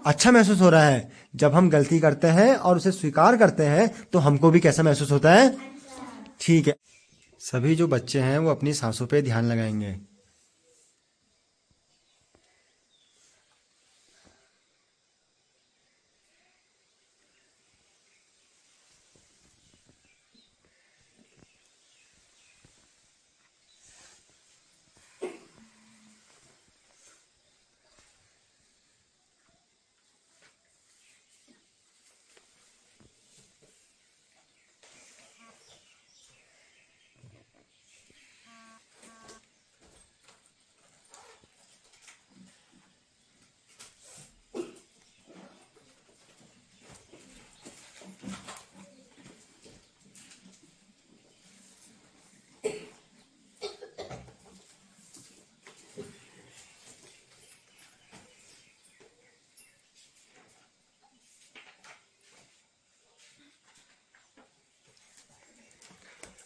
अच्छा महसूस हो रहा है। जब हम गलती करते हैं और उसे स्वीकार करते हैं तो हमको भी कैसा महसूस होता है? ठीक है। सभी जो बच्चे हैं वो अपनी सांसों पे ध्यान लगाएंगे।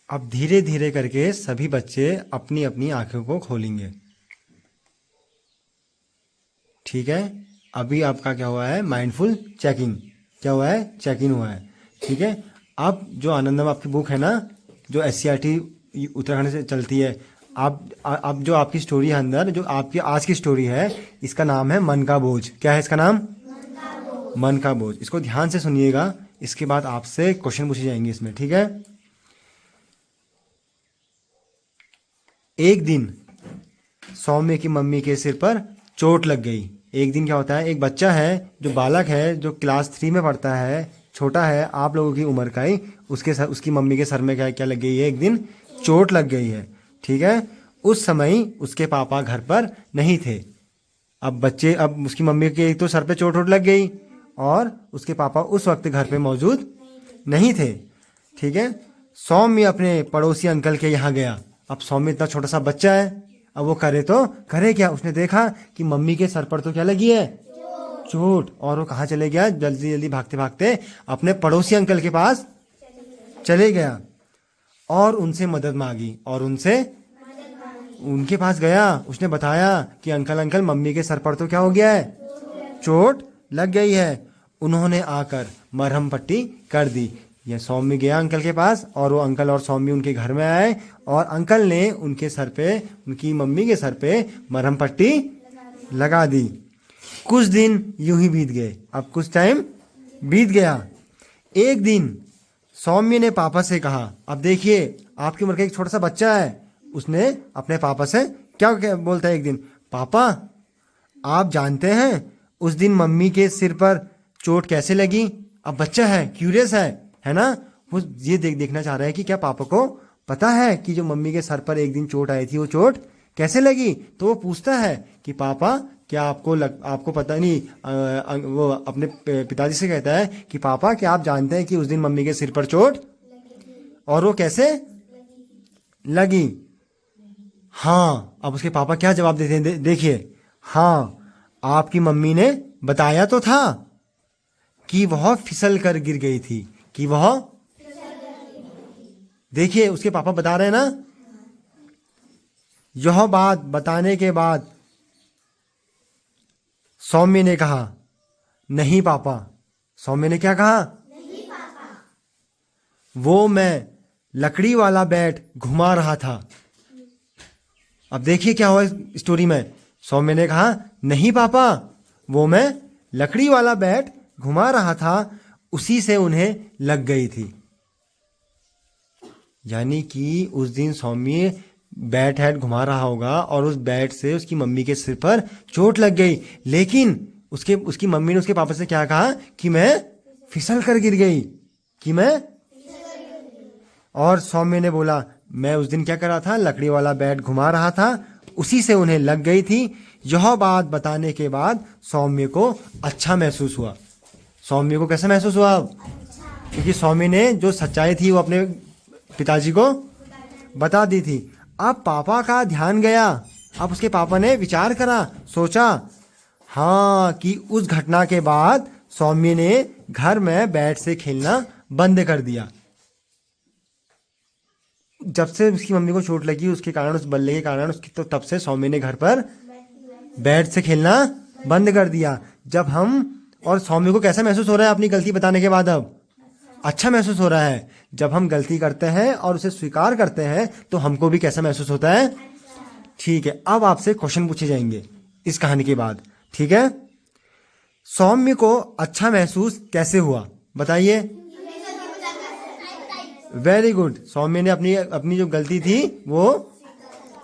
अब धीरे धीरे करके सभी बच्चे अपनी अपनी आंखों को खोलेंगे। ठीक है। अभी आपका क्या हुआ है? Mindful checking. क्या हुआ है? चेकिंग हुआ है। ठीक है। अब जो आनंदम आपकी बुक है ना, जो SCRT उत्तराखंड से चलती है, आप अब जो आपकी स्टोरी है अंदर, जो आपकी आज की स्टोरी है, इसका नाम है मन का बोझ। क्या है इसका नाम? मन का बोझ। इसको ध्यान से सुनिएगा, इसके बाद आपसे क्वेश्चन पूछे जाएंगे इसमें। ठीक है। एक दिन सौम्य की मम्मी के सिर पर चोट लग गई। एक दिन क्या होता है, एक बच्चा है जो बालक है, जो क्लास 3 में पढ़ता है, छोटा है आप लोगों की उम्र का ही, उसकी मम्मी के सर में क्या क्या लग गई है? एक दिन चोट लग गई है। ठीक है। उस समय उसके पापा घर पर नहीं थे। अब उसकी मम्मी के तो सर पे चोट वोट लग गई और उसके पापा उस वक्त घर पे मौजूद नहीं थे। ठीक है। सौम्य अपने पड़ोसी अंकल के यहाँ गया। अब सौम्य इतना छोटा सा बच्चा है, अब वो करे क्या? उसने देखा कि मम्मी के सर पर तो क्या लगी है? चोट। और वो कहाँ चले गया? जल्दी जल्दी भागते भागते अपने पड़ोसी अंकल के पास चले गया और उनसे मदद मांगी और उनके पास गया। उसने बताया कि अंकल अंकल मम्मी के सर पर तो क्या हो गया है? चोट लग गई है। उन्होंने आकर मरहम पट्टी कर दी। यह सौम्य गया अंकल के पास और वो अंकल और सौम्य उनके घर में आए और अंकल ने उनके सर पे, उनकी मम्मी के सर पे मरहम पट्टी लगा दी। कुछ दिन यूं ही बीत गए। अब कुछ टाइम बीत गया। एक दिन सौम्य ने पापा से कहा, अब देखिए आपकी उम्र का एक छोटा सा बच्चा है, उसने अपने पापा से क्या बोलता है एक दिन, पापा आप जानते हैं उस दिन मम्मी के सिर पर चोट कैसे लगी? अब बच्चा है, क्यूरियस है ना? वो ये देखना चाह रहा है कि क्या पापा को पता है कि जो मम्मी के सर पर एक दिन चोट आई थी वो चोट कैसे लगी। तो वो पूछता है कि पापा क्या आपको पता नहीं? वो अपने पिताजी से कहता है कि पापा क्या आप जानते हैं कि उस दिन मम्मी के सिर पर चोट और वो कैसे लगी? हाँ। अब उसके पापा क्या जवाब देते हैं देखिए। हाँ, आपकी मम्मी ने बताया तो था कि वह फिसल कर गिर गई थी। कि वह, देखिए उसके पापा बता रहे हैं ना। यह बात बताने के बाद सौम्य ने कहा, नहीं पापा। सौम्य ने क्या कहा? नहीं पापा। वो मैं लकड़ी वाला बैट घुमा रहा था। अब देखिए क्या हुआ स्टोरी में। सौम्य ने कहा, नहीं पापा, वो मैं लकड़ी वाला बैट घुमा रहा था, उसी से उन्हें लग गई थी। यानी कि उस दिन सौम्य बैट हैट घुमा रहा होगा और उस बैट से उसकी मम्मी के सिर पर चोट लग गई, लेकिन उसकी मम्मी ने उसके पापा से क्या कहा कि मैं फिसल कर गिर गई। कि मैं, और सौम्य ने बोला मैं उस दिन क्या कर रहा था? लकड़ी वाला बैट घुमा रहा था, उसी से उन्हें लग गई थी। यह बात बताने के बाद सौम्य को अच्छा महसूस हुआ। सौम्य को कैसा महसूस हुआ? क्योंकि सौम्य ने जो सच्चाई थी वो अपने पिताजी को बता दी थी। अब पापा का ध्यान गया। अब उसके पापा ने विचार करा, सोचा, हाँ, कि उस घटना के बाद सौम्य ने घर में बैट से खेलना बंद कर दिया। जब से उसकी मम्मी को चोट लगी उसके कारण, उस बल्ले के कारण, उसकी तो तब से सौम्य ने घर पर बैट से खेलना बंद कर दिया। जब हम और सौम्य को कैसा महसूस हो रहा है अपनी गलती बताने के बाद? अब अच्छा महसूस हो रहा है। जब हम गलती करते हैं और उसे स्वीकार करते हैं तो हमको भी कैसा महसूस होता है? ठीक है, अब आपसे क्वेश्चन पूछे जाएंगे इस कहानी के बाद। ठीक है, सौम्य को अच्छा महसूस कैसे हुआ बताइए? वेरी गुड, सौम्य ने अपनी अपनी जो गलती थी वो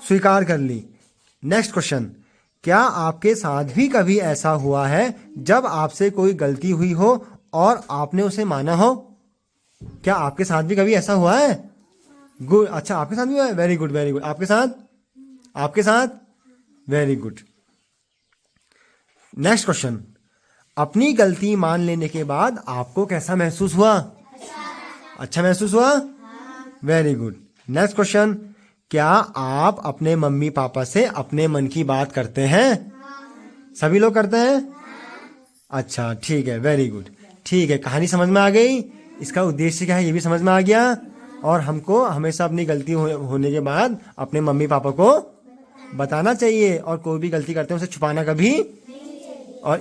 स्वीकार कर ली। नेक्स्ट क्वेश्चन, क्या आपके साथ भी कभी ऐसा हुआ है जब आपसे कोई गलती हुई हो और आपने उसे माना हो? क्या आपके साथ भी कभी ऐसा हुआ है? गुड, अच्छा आपके साथ भी हुआ है, वेरी गुड वेरी गुड। आपके साथ? आपके साथ, वेरी गुड। नेक्स्ट क्वेश्चन, अपनी गलती मान लेने के बाद आपको कैसा महसूस हुआ? अच्छा महसूस हुआ, वेरी गुड। नेक्स्ट क्वेश्चन, क्या आप अपने मम्मी पापा से अपने मन की बात करते हैं? सभी लोग करते हैं? अच्छा ठीक है, वेरी गुड। ठीक है, कहानी समझ में आ गई, इसका उद्देश्य क्या है ये भी समझ में आ गया। और हमको हमेशा अपनी गलती होने के बाद अपने मम्मी पापा को बताना चाहिए, और कोई भी गलती करते हैं उसे छुपाना कभी। और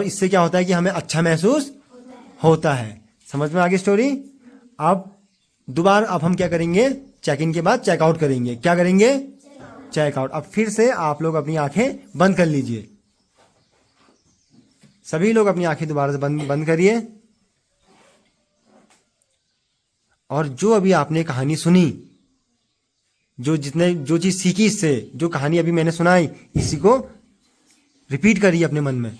इससे क्या होता है कि हमें अच्छा महसूस होता है। समझ में आ गई स्टोरी? अब दोबारा अब हम क्या करेंगे, चेक इन के बाद चेकआउट करेंगे। क्या करेंगे? चेकआउट। अब फिर से आप लोग अपनी आंखें बंद कर लीजिए। सभी लोग अपनी आंखें दोबारा से बंद बंद करिए। और जो अभी आपने कहानी सुनी, जो चीज सीखी इससे, जो कहानी अभी मैंने सुनाई, इसी को रिपीट करिए अपने मन में।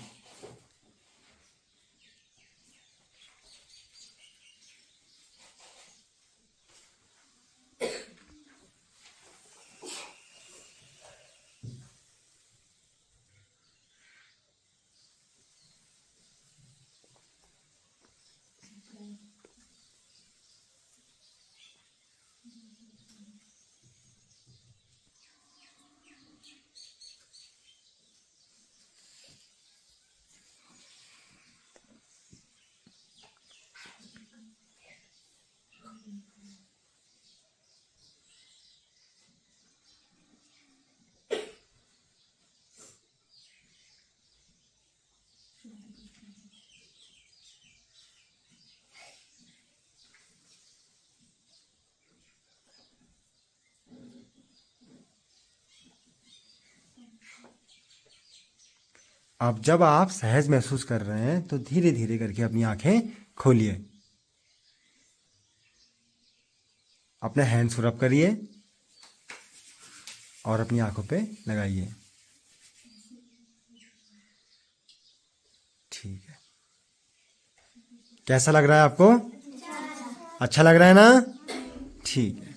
अब जब आप सहज महसूस कर रहे हैं तो धीरे धीरे करके अपनी आंखें खोलिए। अपने हैंड्स रब करिए और अपनी आंखों पे लगाइए। ठीक है, कैसा लग रहा है आपको? अच्छा लग रहा है ना? ठीक है।